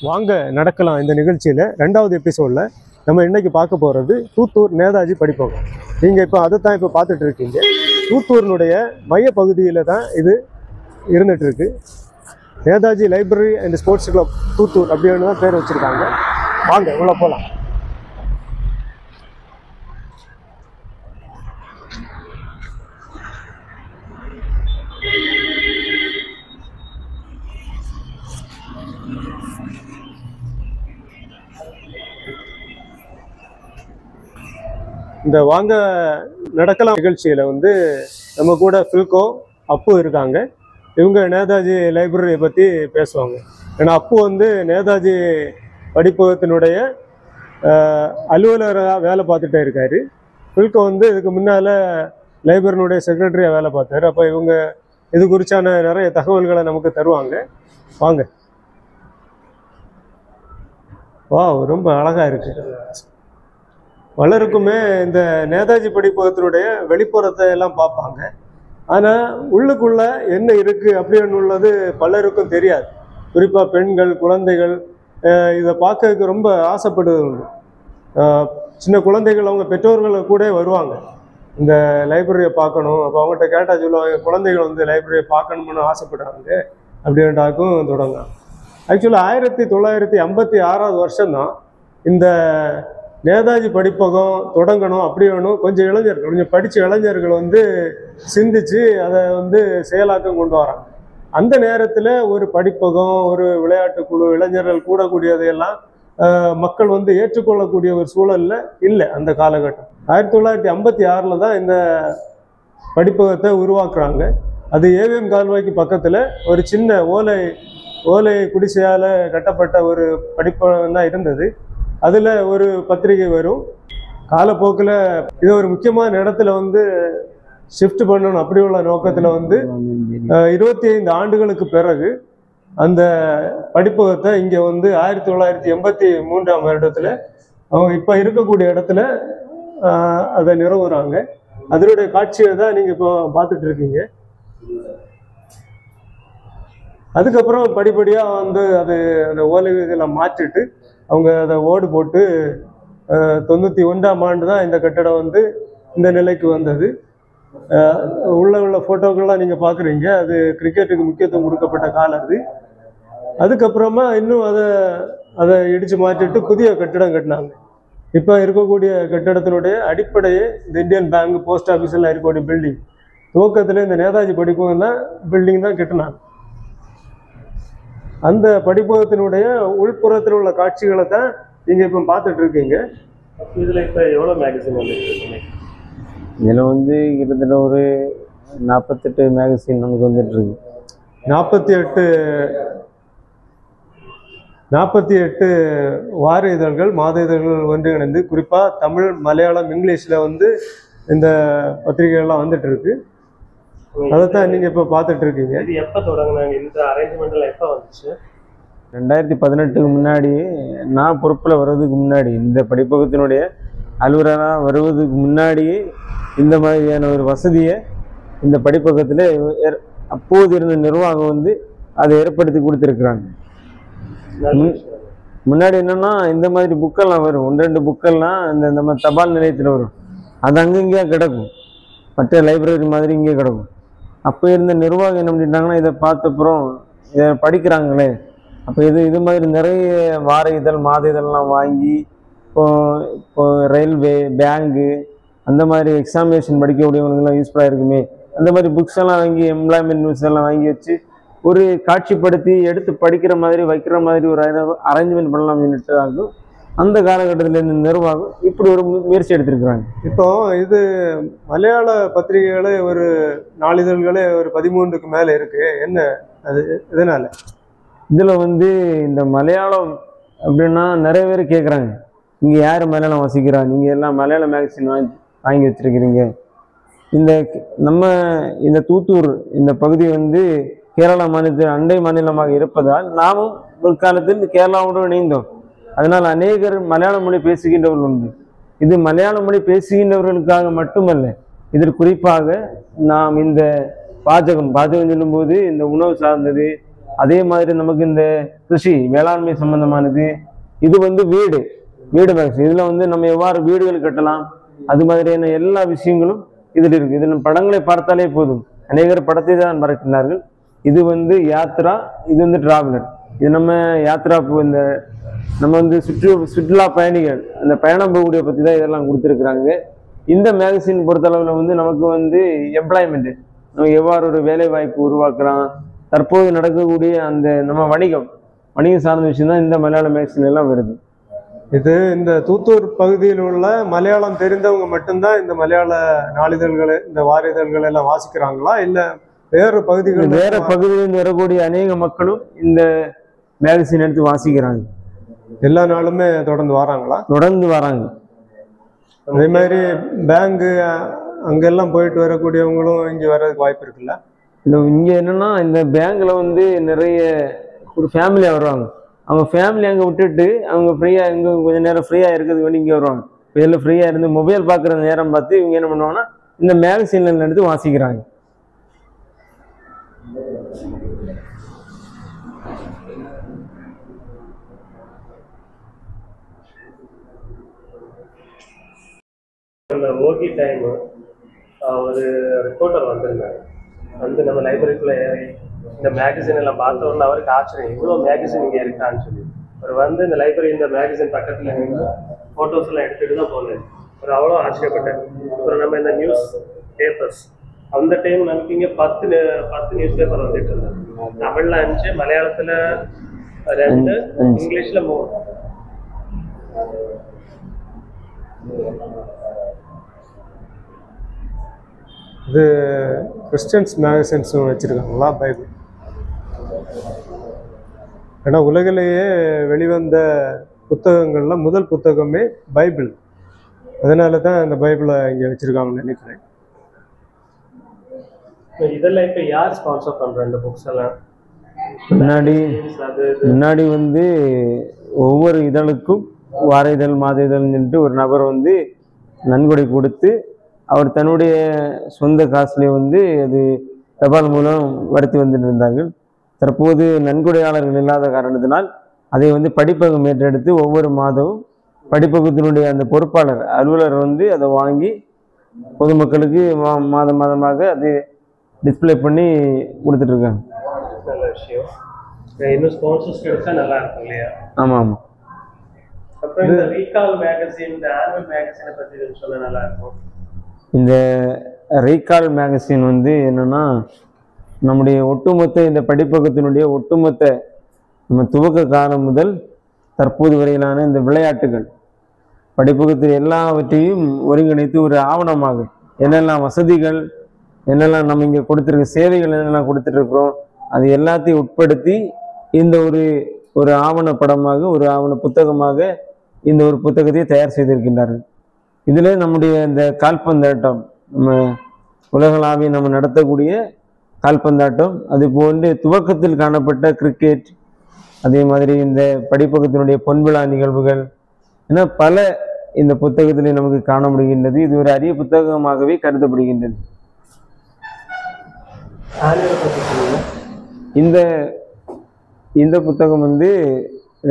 வாங்க நடக்கலாம் இந்த நிகழ்ச்சியில் 2வது எபிசோடில் நம்ம இன்னைக்கு பார்க்க போகிறது தூத்தூர் நேதாஜி படிப்பகம். நீங்கள் இப்போ அதை தான் இப்போ பார்த்துட்டு இருக்கீங்க. தூத்தூரினுடைய மையப்பகுதியில் தான் இது இருந்துகிட்ருக்கு. Netaji library and sports club Thoothoor அப்படின்னு தான் பேர் வச்சுருக்காங்க. வாங்க உள்ள போகலாம். இந்த வாங்க நடக்கலாம் நிகழ்ச்சியில் வந்து நம்ம கூட ஃபில்கோ அப்பு இருக்காங்க. இவங்க நேதாஜி லைப்ரரியை பற்றி பேசுவாங்க. ஏன்னா அப்பு வந்து நேதாஜி படிப்பகத்தினுடைய அலுவலராக வேலை பார்த்துட்டே இருக்காரு. ஃபில்கோ வந்து இதுக்கு முன்னால் லைப்ரரியினுடைய செக்ரட்டரியாக வேலை பார்த்தாரு. அப்போ இவங்க இது குறித்தான நிறைய தகவல்களை நமக்கு தருவாங்க. வாங்க. வா, ரொம்ப அழகாக இருக்குது. பலருக்குமே இந்த நேதாஜி படிப்பகத்தினுடைய வெளிப்புறத்தை எல்லாம் பார்ப்பாங்க. ஆனால் உள்ளுக்குள்ள என்ன இருக்குது அப்படின்னு உள்ளது பலருக்கும் தெரியாது. குறிப்பாக பெண்கள், குழந்தைகள் இதை பார்க்கறதுக்கு ரொம்ப ஆசைப்படுவது உண்டு. சின்ன குழந்தைகள் அவங்க பெற்றோர்களை கூட வருவாங்க இந்த லைப்ரரியை பார்க்கணும். அப்போ அவங்ககிட்ட கேட்டால் சொல்லுவாங்க, குழந்தைகள் வந்து லைப்ரரியை பார்க்கணும்னு ஆசைப்படுறாங்க அப்படின்ட்டாக்கும் தொடங்கும். ஆக்சுவலாக 1956 வருஷம்தான் இந்த நேதாஜி படிப்பகம் தொடங்கணும் அப்படின்னு கொஞ்சம் இளைஞர்கள், கொஞ்சம் படித்த இளைஞர்கள் வந்து சிந்திச்சு அதை வந்து செயலாக்கம் கொண்டு வராங்க. அந்த நேரத்தில் ஒரு படிப்பகம், ஒரு விளையாட்டு குழு, இளைஞர்கள் கூடக்கூடியதையெல்லாம் மக்கள் வந்து ஏற்றுக்கொள்ளக்கூடிய ஒரு சூழல்ல இல்லை அந்த காலகட்டம். 1956 தான் இந்த படிப்பகத்தை உருவாக்குறாங்க. அது ஏவிஎம் கால்வாய்க்கு பக்கத்தில் ஒரு சின்ன ஓலை குடிசையால் கட்டப்பட்ட ஒரு படிப்பகம் தான் இருந்தது. அதில் ஒரு பத்திரிகை வரும். காலப்போக்கில் இது ஒரு முக்கியமான இடத்துல வந்து ஷிஃப்ட் பண்ணணும் அப்படி உள்ள நோக்கத்தில் வந்து 25 ஆண்டுகளுக்கு பிறகு அந்த படிப்பகத்தை இங்கே வந்து 1983 வருடத்தில் அவங்க இப்போ இருக்கக்கூடிய இடத்துல அதை நிறுவுறாங்க. அதனுடைய காட்சியை தான் நீங்கள் இப்போ பார்த்துட்டு இருக்கீங்க. அதுக்கப்புறம் படிப்படியாக வந்து அந்த ஓலை இதெல்லாம் மாற்றிட்டு அவங்க அதை ஓடு போட்டு 91ஆம் ஆண்டு தான் இந்த கட்டடம் வந்து இந்த நிலைக்கு வந்தது. உள்ள ஃபோட்டோக்கள்லாம் நீங்கள் பார்க்குறீங்க. அது கிரிக்கெட்டுக்கு முக்கியத்துவம் கொடுக்கப்பட்ட காலம் அது. அதுக்கப்புறமா இன்னும் அதை இடித்து மாற்றிட்டு புதிய கட்டிடம் கட்டினாங்க. இப்போ இருக்கக்கூடிய கட்டிடத்தினுடைய அடிப்படையே இந்த இந்தியன் பேங்க், போஸ்ட் ஆஃபீஸ் எல்லாம் இருக்கக்கூடிய பில்டிங். துவக்கத்தில் இந்த நேதாஜி படிப்பகம் தான் பில்டிங் தான் கட்டினாங்க. அந்த படிப்பகத்தினுடைய உள்புறத்தில் உள்ள காட்சிகளை தான் நீங்கள் இப்போ பார்த்துட்டு இருக்கீங்க. இதில் இப்போ எவ்வளோ மேகசின் வந்து இதில் வந்து கிட்டத்தட்ட ஒரு 48 மேகசின் நமக்கு வந்துட்டு இருக்கு. 48 வார இதழ்கள், மாத இதழ்கள் ஒன்றிணைந்து குறிப்பாக தமிழ், மலையாளம், இங்கிலீஷில் வந்து இந்த பத்திரிகைகள்லாம் வந்துட்டு இருக்கு. அதைத்தான் நீங்கள் இப்போ பார்த்துட்டு இருக்கீங்க. இது எப்போ தொடங்கினாங்க? இந்த அரேஞ்ச்மெண்ட்லாம் எப்போ வந்துச்சு? 2018க்கு முன்னாடி, நான் பொறுப்பில் வர்றதுக்கு முன்னாடி, இந்த படிப்பகத்தினுடைய அலுவலராக வருவதுக்கு முன்னாடியே இந்த மாதிரியான ஒரு வசதியை இந்த படிப்பகத்தில் அப்போது இருந்த நிர்வாகம் வந்து அதை ஏற்படுத்தி கொடுத்துருக்குறாங்க. முன்னாடி என்னென்னா இந்த மாதிரி புக்கெல்லாம் வரும், 1-2 புக்கெல்லாம் இந்த தபால் நிலையத்தில் வரும். அது அங்கங்கேயே கிடக்கும், மற்ற லைப்ரரி மாதிரி இங்கே கிடக்கும். அப்போ இருந்த நிர்வாகம் என்ன பண்ணிட்டாங்கன்னா, இதை பார்த்தப்புறம் இதை படிக்கிறாங்களே, அப்போ இது மாதிரி நிறைய வார இதழ், மாத இதழ்லாம் வாங்கி இப்போ ரயில்வே, பேங்கு அந்த மாதிரி எக்ஸாமினேஷன் படிக்கக்கூடியவங்களுக்குலாம் யூஸ்ஃபுல்லாக இருக்குமே, அந்த மாதிரி புக்ஸ் எல்லாம் வாங்கி, எம்ப்ளாய்மெண்ட் நியூஸ் எல்லாம் வாங்கி வச்சு ஒரு காட்சிப்படுத்தி எடுத்து படிக்கிற மாதிரி வைக்கிற மாதிரி ஒரு அரேஞ்ச்மெண்ட் பண்ணலாம் அப்படின்ட்டு அந்த காலகட்டத்தில் இந்த நிர்வாகம் இப்படி ஒரு முயற்சி எடுத்திருக்கிறாங்க. இப்போ இது மலையாள பத்திரிகைகளே ஒரு நாளிதழ்களே ஒரு 13க்கு மேலே இருக்கு. என்ன அது இதனால? இதில் வந்து இந்த மலையாளம் அப்படின்னா நிறைய பேர் கேட்குறாங்க, நீங்கள் யார் மலையாளம் வாசிக்கிறா, நீங்கள் எல்லாம் மலையாள மேகசின் வாங்கி வச்சிருக்கிறீங்க. இந்த தூத்தூர் இந்த பகுதி வந்து கேரளா மாநிலத்தில் அண்டை மாநிலமாக இருப்பதால் நாமும் ஒரு காலத்தில் கேரளாவோடு இணைந்தோம். அதனால் அநேகர் மலையாள மொழி பேசுகின்றவர்கள் உண்டு. இது மலையாள மொழி பேசுகின்றவர்களுக்காக மட்டுமல்ல, இதில் குறிப்பாக நாம் இந்த பாஜகம் சொல்லும்போது இந்த உணவு சார்ந்தது, அதே மாதிரி நமக்கு இந்த கிருஷி வேளாண்மை சம்பந்தமானது, இது வந்து வீடு மேக்சின். இதுல வந்து நம்ம எவ்வாறு வீடுகள் கட்டலாம், அது மாதிரியான எல்லா விஷயங்களும் இதில் இருக்கு. இது நம்ம படங்களை பார்த்தாலே போதும், அநேகர் படத்தை தான் மறக்கிறார்கள். இது வந்து யாத்ரா, இது வந்து டிராவலர். இது நம்ம யாத்ரா இந்த நம்ம வந்து சுற்றுலா பயணிகள் அந்த பயணம் போகக்கூடிய பற்றி தான் இதெல்லாம் கொடுத்துருக்குறாங்க. இந்த மேகசின் பொறுத்தளவில் வந்து நமக்கு வந்து எம்ப்ளாய்மெண்ட், நம்ம எவ்வாறு ஒரு வேலை வாய்ப்பு உருவாக்கலாம், தற்போது நடக்கக்கூடிய அந்த நம்ம வணிகம் சார்ந்த விஷயம் தான் இந்த மலையாள மேகசின் எல்லாம் வருது. இது இந்த தூத்தூர் பகுதியில் உள்ள மலையாளம் தெரிந்தவங்க மட்டும்தான் இந்த மலையாள நாளிதழ்களை, இந்த வாரிதழ்களை எல்லாம் வாசிக்கிறாங்களா, இல்லை வேறு பகுதியிலிருந்து வரக்கூடிய அநேக மக்களும் இந்த மேகசின் எடுத்து வாசிக்கிறாங்க? எல்லா நாளுமே தொடர்ந்து வராங்க. அதே மாதிரி பேங்கு அங்கெல்லாம் போயிட்டு வரக்கூடியவங்களும் இங்கே வர்றதுக்கு வாய்ப்பு இருக்குல்ல? இல்லை, இங்கே என்னன்னா இந்த பேங்க்ல வந்து நிறைய ஒரு ஃபேமிலியாக வருவாங்க. அவங்க ஃபேமிலி அங்கே விட்டுட்டு அவங்க ஃப்ரீயாக இங்கே கொஞ்சம் நேரம் ஃப்ரீயாக இருக்கிறதுக்கு வேண்டி இங்கே வருவாங்க. இதில் ஃப்ரீயாக இருந்து மொபைல் பார்க்குற நேரம் பார்த்து இவங்க என்ன பண்ணுவாங்கன்னா இந்த மேகசின்ல எடுத்து வாசிக்கிறாங்க. அந்த ஓகி டைம் ஒரு ரிப்போர்ட்டர் வந்திருந்தாங்க, வந்து நம்ம லைப்ரரிக்குள்ளே ஏறி இந்த மேகசின் எல்லாம் பார்த்த உடனே அவருக்கு ஆச்சரியம், இவ்வளோ மேகசின் இங்கே இருக்கான்னு சொல்லி. அவர் வந்து இந்த லைப்ரரி இந்த மேகசின் பக்கத்தில் நின்று ஃபோட்டோஸ் எல்லாம் எடுத்துகிட்டு தான் போனேன். அவர் அவ்வளோ ஆச்சரியப்பட்டார். அப்புறம் நம்ம இந்த நியூஸ் பேப்பர்ஸ் அந்த டைம் நமக்கு இங்கே 10 நியூஸ் பேப்பர் வந்துட்டு இருந்தது. தமிழில் 5, மலையாளத்தில் 2, இங்கிலீஷில் 3. இது கிறிஸ்டியன்ஸ் மேகசின்ஸும் வச்சுருக்காங்களா? பைபிள். ஏன்னா உலகிலேயே வெளிவந்த புத்தகங்களில் முதல் புத்தகமே பைபிள். அதனால தான் இந்த பைபிளை இங்கே வச்சுருக்காங்கன்னு நினைக்கிறேன். இதெல்லாம் இப்போ யார் ஸ்பான்சர் பண்ணுற இந்த புக்ஸ் எல்லாம்? முன்னாடி வந்து ஒவ்வொரு இதழுக்கும் வார இதழ், மாத இதழ்னு சொல்லிட்டு ஒரு நபர் வந்து நன்கொடை கொடுத்து அவர் தன்னுடைய சொந்த காசுலேயே வந்து அது தபால் மூலம் வருத்தி வந்துட்டு இருந்தார்கள். தற்போது நன்கொடையாளர்கள் இல்லாத காரணத்தினால் அதை வந்து படிப்பகம் ஏற்றெடுத்து ஒவ்வொரு மாதமும் படிப்பகத்தினுடைய அந்த பொறுப்பாளர் அலுவலர் வந்து அதை வாங்கி பொதுமக்களுக்கு மாதமாக அது டிஸ்பிளே பண்ணி கொடுத்துட்ருக்காங்க. நல்ல விஷயம். இன்னும் ஸ்பான்சர்ஸ் கிடைச்சா நல்லா இருக்கும் இல்லையா? ஆமாம். அப்புறம் இந்த ரீகால் மேகசின், இந்த ஆனுவல் மேகசினை பற்றி சொல்ல நல்லா இருக்கும். இந்த ரீகால் மேகசின் வந்து என்னன்னா நம்முடைய ஒட்டுமொத்த இந்த படிப்பகத்தினுடைய ஒட்டுமொத்த நம்ம துவக்க காலம் முதல் தற்போது வரையிலான இந்த விளையாட்டுகள் படிப்பகத்தில் எல்லாவற்றையும் ஒருங்கிணைத்து ஒரு ஆவணமாக என்னெல்லாம் வசதிகள், என்னெல்லாம் நம்ம இங்கே கொடுத்துருக்க சேவைகள், என்னெல்லாம் கொடுத்துட்ருக்குறோம், அது எல்லாத்தையும் உட்படுத்தி இந்த ஒரு ஆவணப்படமாக, ஒரு ஆவண புத்தகமாக இந்த ஒரு புத்தகத்தை தயார் செய்திருக்கின்றார்கள். இதில் நம்முடைய இந்த கால்பந்தாட்டம், நம்ம உலகளாவிய நம்ம நடத்தக்கூடிய கால்பந்தாட்டம், அது போன்று துவக்கத்தில் காணப்பட்ட கிரிக்கெட், அதே மாதிரி இந்த படிப்பகத்தினுடைய பொன்விழா நிகழ்வுகள் என பல இந்த புத்தகத்திலே நமக்கு காண முடிகின்றது. இது ஒரு அரிய புத்தகமாகவே கருதப்படுகின்றது. இந்த புத்தகம் வந்து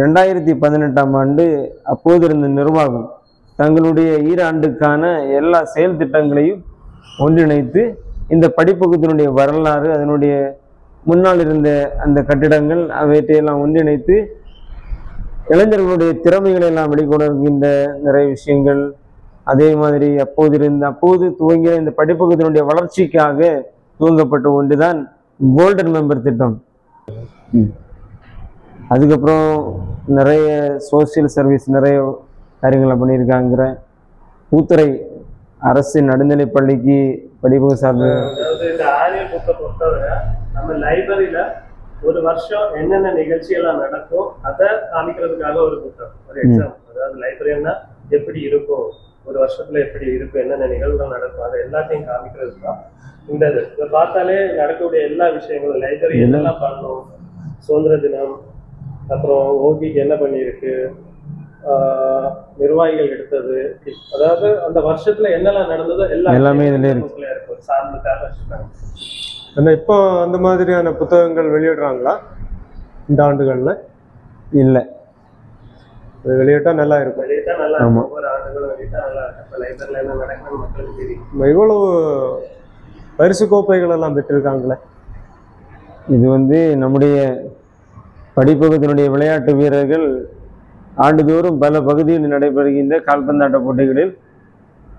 2018ஆம் ஆண்டு அப்போது இருந்த நிர்வாகம் தங்களுடைய ஈராண்டுக்கான எல்லா செயல் திட்டங்களையும் ஒன்றிணைத்து இந்த படிப்பகத்தினுடைய வரலாறு, அதனுடைய முன்னால் இருந்த அந்த கட்டிடங்கள் அவற்றையெல்லாம் ஒன்றிணைத்து இளைஞர்களுடைய திறமைகளை எல்லாம் வெளிக்கொணர்கின்ற நிறைய விஷயங்கள், அதே மாதிரி அப்போது துவங்கிய இந்த படிப்பகத்தினுடைய வளர்ச்சிக்காக துவங்கப்பட்ட ஒன்று தான் கோல்டன் மெம்பர் திட்டம். அதுக்கப்புறம் நிறைய சோசியல் சர்வீஸ் நிறைய காரியங்களை பண்ணியிருக்காங்கிற பூத்துறை அரசு நடுநிலை பள்ளிக்கு படிப்பக சார்ந்த இந்த ஆனுவல் புக்கை பொறுத்தவரை நம்ம லைப்ரரியில ஒரு வருஷம் என்னென்ன நிகழ்ச்சி எல்லாம் நடக்கும் அதை காமிக்கிறதுக்காக ஒரு புத்தகம், ஒரு எக்ஸாம். அதாவது லைப்ரரினா எப்படி இருக்கும், ஒரு வருஷத்துல எப்படி இருக்கும், என்னென்ன நிகழ்வுகள் நடக்கும், அதை எல்லாத்தையும் காமிக்கிறது தான் இந்த இது. இதை பார்த்தாலே நடக்கக்கூடிய எல்லா விஷயங்களும் லைப்ரரி என்னெல்லாம் பண்ணணும், சுதந்திர தினம், அப்புறம் ஓகிக்கு என்ன பண்ணியிருக்கு, நிர்வாகிகள் எடுத்தது, அதாவது அந்த வருஷத்துல என்னெல்லாம் நடந்ததோ எல்லாமே இருக்கும். சார்ந்துக்காக வச்சுருக்காங்க. ஆனால் இப்போ அந்த மாதிரியான புத்தகங்கள் வெளியிடுறாங்களா? இந்த ஆண்டுகளில் இல்லை. வெளியிட்டா நல்லா இருக்கும். வெளியிட்டா நல்லா ஆமா. இருக்கும். ஒவ்வொரு ஆண்டுகளும் வெளியிட்டா நல்லா இருக்கும். இப்போ லைப்ரரியில் என்ன நடக்குதுன்னு மக்களுக்கு தெரியும். இவ்வளவு பரிசு கோப்பைகள் எல்லாம் பெற்றிருக்காங்களே. இது வந்து நம்முடைய படிப்பகத்தினுடைய விளையாட்டு வீரர்கள் ஆண்டுதோறும் பல பகுதிகளில் நடைபெறுகின்ற கால்பந்தாட்ட போட்டிகளில்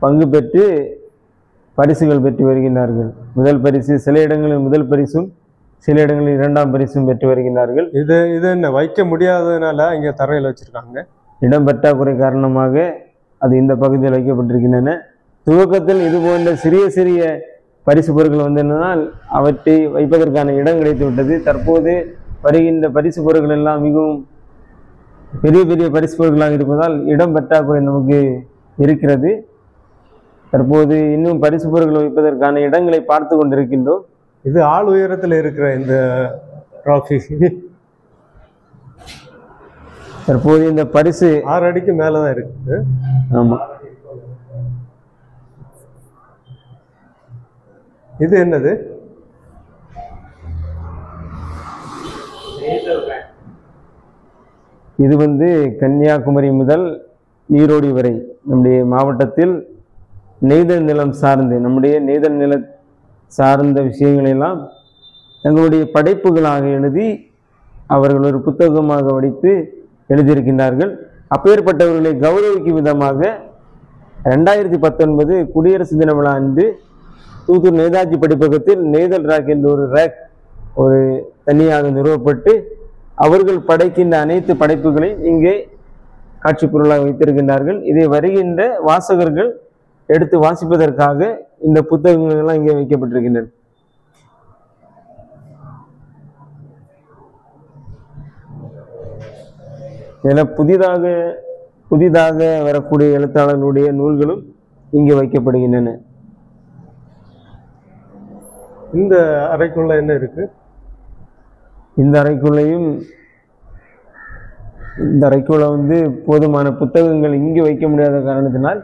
பங்கு பெற்று பரிசுகள் பெற்று வருகின்றார்கள். முதல் பரிசு சில இடங்களில் முதல் பரிசும் சில இடங்களில் இரண்டாம் பரிசும் பெற்று வருகின்றார்கள். இது என்ன வைக்க முடியாததுனால இங்கே தரையில் வச்சிருக்காங்க. இடம் பற்றாக்குறை காரணமாக அது இந்த பகுதியில் வைக்கப்பட்டிருக்கின்றன. துவக்கத்தில் இது போன்ற சிறிய சிறிய பரிசு பொருட்கள் வந்திருந்தனால் அவற்றை வைப்பதற்கான இடம் கிடைத்து விட்டது. தற்போது வருகின்ற பரிசு பொருட்கள் எல்லாம் மிகவும் பெரிய பெரிய பரிசு பொருட்களாக இருப்பதால் இடம் பற்றாக்குறை நமக்கு இருக்கிறது. தற்போது இன்னும் பரிசு பொருட்களை வைப்பதற்கான இடங்களை பார்த்து கொண்டிருக்கின்றோம். இது ஆள் உயரத்தில் இருக்கிற இந்த ட்ராஃபி தற்போது இந்த பரிசு 6 அடிக்கு மேலே தான் இருக்குது. ஆமாம். இது என்னது? இது வந்து கன்னியாகுமரி முதல் ஈரோடு வரை நம்முடைய மாவட்டத்தில் நெய்தல் நிலம் சார்ந்து நம்முடைய நெய்தல் நில சார்ந்த விஷயங்களெல்லாம் தங்களுடைய படைப்புகளாக எழுதி அவர்கள் ஒரு புத்தகமாக வடித்து எழுதியிருக்கின்றார்கள். அப்பேற்பட்டவர்களை கௌரவிக்கும் விதமாக 2019 குடியரசு தின விழா அன்று தூத்தூர் நேதாஜி படிப்பகத்தில் நெய்தல் ராக் என்ற ஒரு ரேக் ஒரு தனியாக நிறுவப்பட்டு அவர்கள் படைக்கின்ற அனைத்து படைப்புகளையும் இங்கே காட்சி பொருளாக வைத்திருக்கின்றார்கள். இதை வருகின்ற வாசகர்கள் எடுத்து வாசிப்பதற்காக இந்த புத்தகங்கள் எல்லாம் இங்கே வைக்கப்பட்டிருக்கின்றன. இதில் புதிதாக வரக்கூடிய எழுத்தாளர்களுடைய நூல்களும் இங்கே வைக்கப்படுகின்றன. இந்த அறைக்குள்ள என்ன இருக்கு? இந்த அறைக்குள்ள வந்து போதுமான புத்தகங்கள் இங்கே வைக்க முடியாத காரணத்தினால்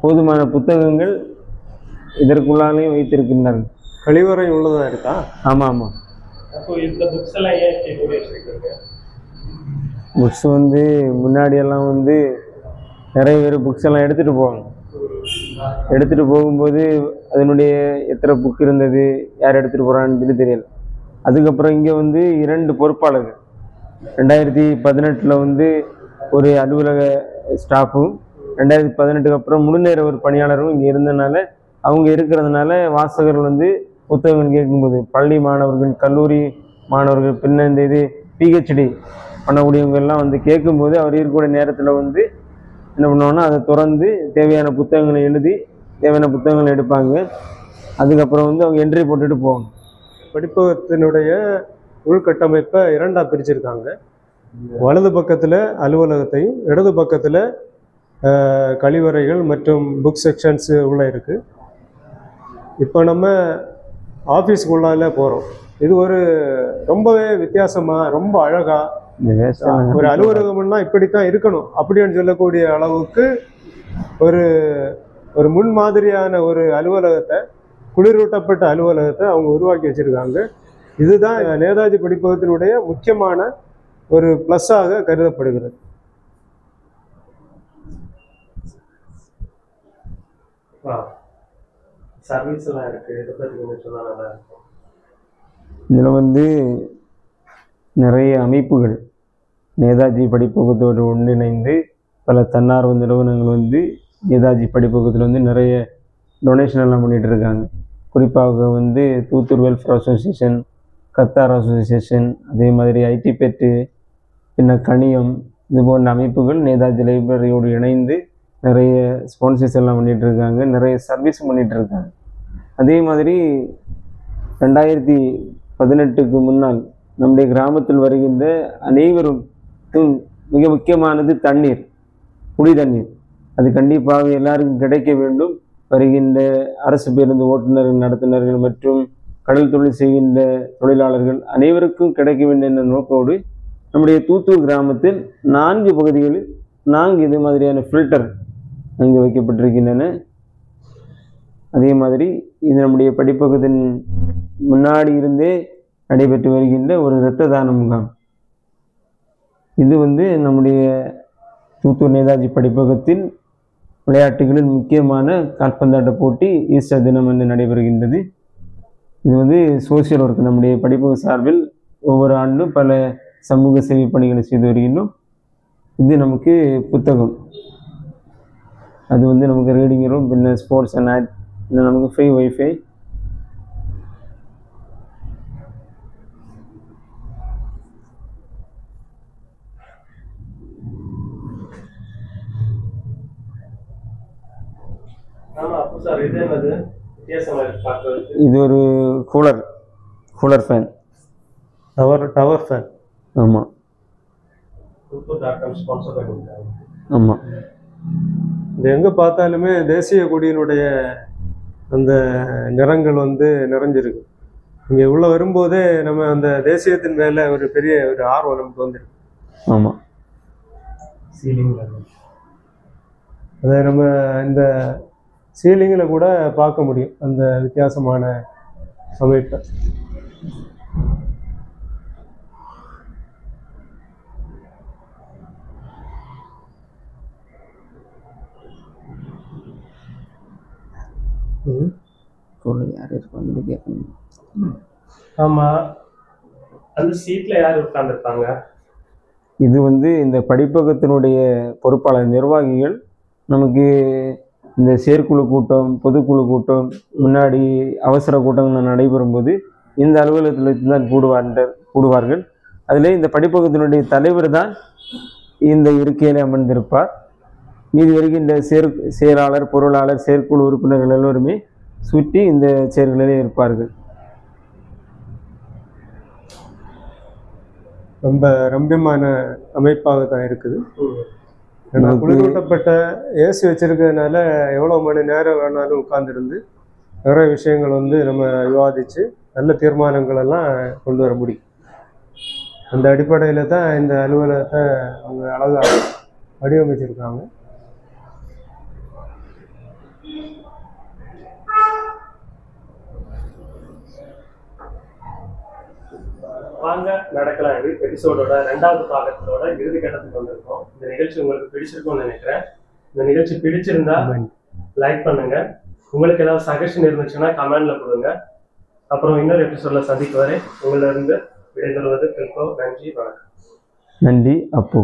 போதுமான புத்தகங்கள் இதற்குள்ளாலையும் வைத்திருக்கின்றார்கள். கழிவறை உள்ளதா இருக்கா? ஆமாம் ஆமாம். அப்போ இந்த புக்ஸ் எல்லாம் ஏன் இப்படி வச்சிருக்கீங்க? புக்ஸ் வந்து முன்னாடியெல்லாம் வந்து நிறைய பேர் புக்ஸ் எல்லாம் எடுத்துகிட்டு போவாங்க. எடுத்துகிட்டு போகும்போது அதனுடைய எத்தனை புக் இருந்தது, யார் எடுத்துகிட்டு போகிறான்னு சொல்லி தெரியல. அதுக்கப்புறம் இங்கே வந்து 2 பொறுப்பாளர்கள் 2018 வந்து ஒரு அலுவலக ஸ்டாஃபும் 2018க்கு அப்புறம் முழுநேர ஒரு பணியாளரும் இங்கே இருந்ததுனால அவங்க இருக்கிறதுனால வாசகர்கள் வந்து புத்தகங்கள் கேட்கும்போது பள்ளி மாணவர்கள் கல்லூரி மாணவர்கள் பின்ன இந்த இது PhD பண்ணக்கூடியவங்க எல்லாம் வந்து கேட்கும்போது அவர் இருக்கக்கூடிய நேரத்தில் வந்து என்ன பண்ணுவாங்கன்னா அதை திறந்து தேவையான புத்தகங்களை எழுதி தேவையான புத்தகங்களை எடுப்பாங்க. அதுக்கப்புறம் வந்து அவங்க என்ட்ரி போட்டுட்டு போவாங்க. படிப்பகத்தினுடைய உள்கட்டமைப்பை 2ஆக பிரிச்சிருக்காங்க. வலது பக்கத்தில் அலுவலகத்தையும் இடது பக்கத்தில் கழிவறைகள் மற்றும் புக் செக்ஷன்ஸு உள்ளே இருக்குது. இப்போ நம்ம ஆஃபீஸுக்குள்ளால போகிறோம். இது ஒரு ரொம்பவே வித்தியாசமாக ரொம்ப அழகாக ஒரு அலுவலகம்னா இப்படித்தான் இருக்கணும் அப்படின்னு சொல்லக்கூடிய அளவுக்கு ஒரு ஒரு முன்மாதிரியான ஒரு அலுவலகத்தை, குளிரூட்டப்பட்ட அலுவலகத்தை அவங்க உருவாக்கி வச்சுருக்காங்க. இதுதான் நேதாஜி படிப்பகத்தினுடைய முக்கியமான ஒரு ப்ளஸ்ஸாக கருதப்படுகிறது. சர்வீஸ் எல்லாம் இருக்கு. இதை பற்றி சொன்னா நல்லா இருக்கும். இதில் வந்து நிறைய அமைப்புகள் நேதாஜி படிப்பகத்தோடு ஒன்றிணைந்து பல தன்னார்வ நிறுவனங்கள் வந்து நேதாஜி படிப்பகத்தில் வந்து நிறைய டொனேஷன் எல்லாம் பண்ணிகிட்டு இருக்காங்க. குறிப்பாக வந்து Thoothoor welfare association, Qatar association, அதே மாதிரி ஐடிபெட்டு, பின்ன கணியம், இது போன்ற அமைப்புகள் நேதாஜி லைப்ரரியோடு இணைந்து நிறைய ஸ்பான்சர்ஸ் எல்லாம் பண்ணிகிட்டு இருக்காங்க, நிறைய சர்வீஸும் பண்ணிகிட்டு இருக்காங்க. அதே மாதிரி 2018க்கு முன்னால் நம்முடைய கிராமத்தில் வருகின்ற அனைவரும் மிக முக்கியமானது தண்ணீர், குடி தண்ணீர். அது கண்டிப்பாக எல்லாருக்கும் கிடைக்க வேண்டும். வருகின்ற அரசு பேருந்து ஓட்டுநர்கள், நடத்துனர்கள் மற்றும் கடல் தொழில் செய்கின்ற தொழிலாளர்கள் அனைவருக்கும் கிடைக்க வேண்டும் என்ற நோக்கோடு நம்முடைய தூத்தூர் கிராமத்தில் 4 பகுதிகளில் 4 இது மாதிரியான ஃபில்டர் அங்கே வைக்கப்பட்டிருக்கின்றன. அதே மாதிரி இது நம்முடைய படிப்பகத்தின் முன்னாடி இருந்தே நடைபெற்று வருகின்ற ஒரு இரத்த தான முகாம். இது வந்து நம்முடைய தூத்துக்குடி நேதாஜி படிப்பகத்தின் விளையாட்டுகளில் முக்கியமான கால்பந்தாட்ட போட்டி ஈஸ்டர் தினம் வந்து நடைபெறுகின்றது. இது வந்து சோசியல் ஒர்க், நம்முடைய படிப்பக சார்பில் ஒவ்வொரு ஆண்டும் பல சமூக சேவை பணிகளை செய்து வருகின்றோம். இது நமக்கு புத்தகம், அது வந்து நமக்கு ரீடிங் ரூம், பின்ன ஸ்போர்ட்ஸ் அண்ட் ஆக்ட், இல்லை நமக்கு ஃப்ரீ ஒய்ஃபை. இது ஒரு கூலர் ஃபேன், டவர் ஃபேன். ஆமாம் ஆமாம். இது எங்கே பார்த்தாலுமே தேசிய கொடியினுடைய அந்த நிறங்கள் வந்து நிறைஞ்சிருக்கு. இங்கே உள்ள வரும்போதே நம்ம அந்த தேசியத்தின் மேலே ஒரு பெரிய ஒரு ஆர்வம் நமக்கு வந்துருக்கு. ஆமாம். அதை நம்ம இந்த சீலிங்கில் கூட பார்க்க முடியும் அந்த வித்தியாசமான அமைப்பை. யார் இருப்பாங்க கேட்கணும். ஆமாம், அந்த சீட்டில் யார் உட்காந்துருப்பாங்க? இது வந்து இந்த படிப்பகத்தினுடைய பொறுப்பாளர் நிர்வாகிகள் நமக்கு இந்த செயற்குழு கூட்டம், பொதுக்குழு கூட்டம், முன்னாடி அவசர கூட்டங்கள் நடைபெறும் போது இந்த அலுவலகத்தில் தான் கூடுவார்கள். அதில் இந்த படிப்பகத்தினுடைய தலைவர் தான் இந்த இருக்கையில் அமர்ந்திருப்பார். மீதி வரைக்கும் இந்த செயலாளர், பொருளாளர், செயற்குழு உறுப்பினர்கள் எல்லோருமே சுற்றி இந்த செயல்களிலே இருப்பார்கள். ரொம்ப ரம்யமான அமைப்பாக தான் இருக்குது. ஏன்னா குளிரூட்டப்பட்ட ஏசி வச்சிருக்கிறதுனால எவ்வளோ மணி நேரம் வேணாலும் உட்கார்ந்துருந்து நிறைய விஷயங்கள் வந்து நம்ம விவாதித்து நல்ல தீர்மானங்கள் எல்லாம் கொண்டு வர முடியும். அந்த அடிப்படையில் தான் இந்த அலுவலகத்தை அவங்க அழகாக வடிவமைச்சிருக்காங்க. வாங்க நடக்கலாம். எபிசோடோட 2வது பாகத்தோட இறுதி கட்டத்துக்கு வந்திருக்கோம். இந்த நிகழ்ச்சி உங்களுக்கு பிடிச்சிருக்கும்னு நினைக்கிறேன். இந்த நிகழ்ச்சி பிடிச்சிருந்தா லைக் பண்ணுங்க. உங்களுக்கு ஏதாவது சஜஷன் இருந்துச்சுன்னா கமெண்ட்ல கொடுங்க. அப்புறம் இன்னொரு எபிசோட்ல சந்திக்க வரை உங்களிலிருந்து விடைபெறுவது நன்றி, வணக்கம். நன்றி. அப்போ